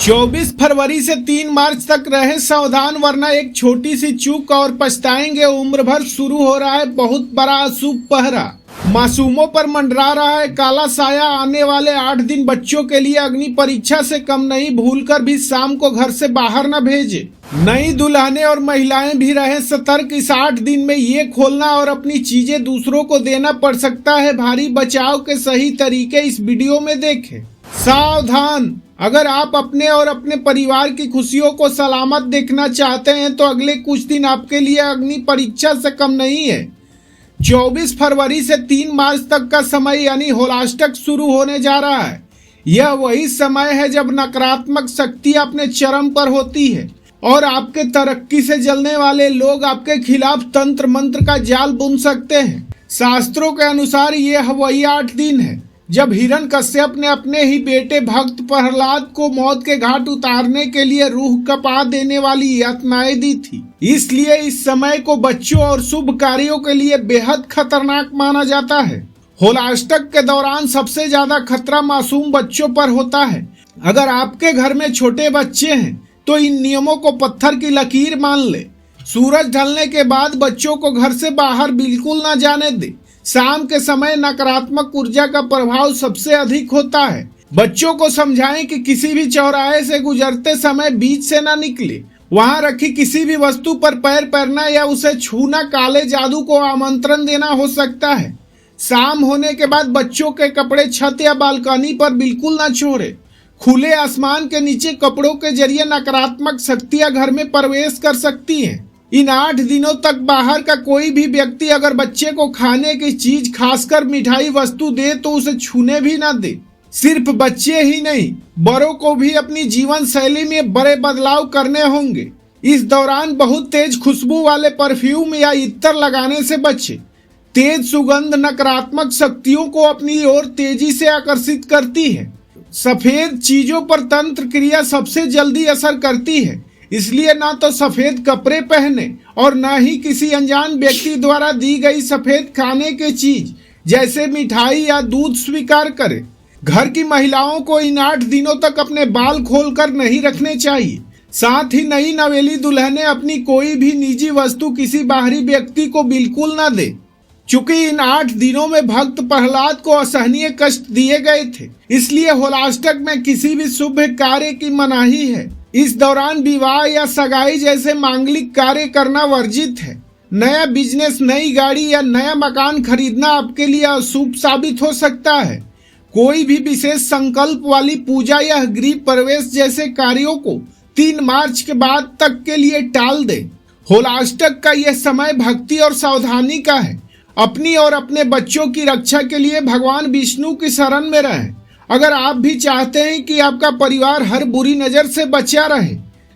24 फरवरी से 3 मार्च तक रहे सावधान, वरना एक छोटी सी चूक और पछताएंगे उम्र भर। शुरू हो रहा है बहुत बड़ा अशुभ पहरा, मासूमों पर मंडरा रहा है काला साया। आने वाले 8 दिन बच्चों के लिए अग्नि परीक्षा से कम नहीं। भूलकर भी शाम को घर से बाहर न भेजे। नई दुल्हनें और महिलाएं भी रहें सतर्क। इस 8 दिन में ये खोलना और अपनी चीजें दूसरों को देना पड़ सकता है भारी। बचाव के सही तरीके इस वीडियो में देखें। सावधान, अगर आप अपने और अपने परिवार की खुशियों को सलामत देखना चाहते हैं तो अगले कुछ दिन आपके लिए अग्नि परीक्षा से कम नहीं है। 24 फरवरी से 3 मार्च तक का समय यानी होलाष्टक शुरू होने जा रहा है। यह वही समय है जब नकारात्मक शक्तियां अपने चरम पर होती है और आपके तरक्की से जलने वाले लोग आपके खिलाफ तंत्र मंत्र का जाल बुन सकते हैं। शास्त्रों के अनुसार यह वही 8 दिन है जब हिरण्यकश्यप ने अपने ही बेटे भक्त प्रहलाद को मौत के घाट उतारने के लिए रूह कपा देने वाली यातनाएं दी थी। इसलिए इस समय को बच्चों और शुभ कार्यों के लिए बेहद खतरनाक माना जाता है। होलाष्टक के दौरान सबसे ज्यादा खतरा मासूम बच्चों पर होता है। अगर आपके घर में छोटे बच्चे हैं तो इन नियमों को पत्थर की लकीर मान ले। सूरज ढलने के बाद बच्चों को घर से बाहर बिल्कुल न जाने दे। शाम के समय नकारात्मक ऊर्जा का प्रभाव सबसे अधिक होता है। बच्चों को समझाएं कि किसी भी चौराहे से गुजरते समय बीच से न निकले। वहां रखी किसी भी वस्तु पर पैर पड़ना या उसे छूना काले जादू को आमंत्रण देना हो सकता है। शाम होने के बाद बच्चों के कपड़े छत या बालकनी पर बिल्कुल न छोड़े। खुले आसमान के नीचे कपड़ों के जरिए नकारात्मक शक्तियां घर में प्रवेश कर सकती हैं। इन 8 दिनों तक बाहर का कोई भी व्यक्ति अगर बच्चे को खाने की चीज खासकर मिठाई वस्तु दे तो उसे छूने भी ना दे। सिर्फ बच्चे ही नहीं, बड़ों को भी अपनी जीवन शैली में बड़े बदलाव करने होंगे। इस दौरान बहुत तेज खुशबू वाले परफ्यूम या इत्र लगाने से बचे। तेज सुगंध नकारात्मक शक्तियों को अपनी ओर तेजी से आकर्षित करती है। सफेद चीजों पर तंत्र क्रिया सबसे जल्दी असर करती है, इसलिए ना तो सफेद कपड़े पहने और ना ही किसी अनजान व्यक्ति द्वारा दी गई सफेद खाने की चीज जैसे मिठाई या दूध स्वीकार करें। घर की महिलाओं को इन 8 दिनों तक अपने बाल खोलकर नहीं रखने चाहिए। साथ ही नई नवेली दुल्हनें अपनी कोई भी निजी वस्तु किसी बाहरी व्यक्ति को बिल्कुल न दे। चूंकि इन 8 दिनों में भक्त प्रहलाद को असहनीय कष्ट दिए गए थे, इसलिए होलाष्टक में किसी भी शुभ कार्य की मनाही है। इस दौरान विवाह या सगाई जैसे मांगलिक कार्य करना वर्जित है। नया बिजनेस, नई गाड़ी या नया मकान खरीदना आपके लिए अशुभ साबित हो सकता है। कोई भी विशेष संकल्प वाली पूजा या गृह प्रवेश जैसे कार्यों को 3 मार्च के बाद तक के लिए टाल दें। होलाष्टक का यह समय भक्ति और सावधानी का है। अपनी और अपने बच्चों की रक्षा के लिए भगवान विष्णु की शरण में रहें। अगर आप भी चाहते हैं कि आपका परिवार हर बुरी नजर से बचा रहे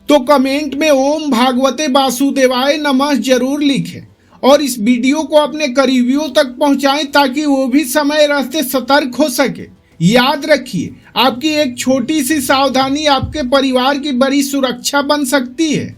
तो कमेंट में ओम भागवते वासुदेवाय नमः जरूर लिखें और इस वीडियो को अपने करीबियों तक पहुंचाएं ताकि वो भी समय रहते सतर्क हो सके। याद रखिए, आपकी एक छोटी सी सावधानी आपके परिवार की बड़ी सुरक्षा बन सकती है।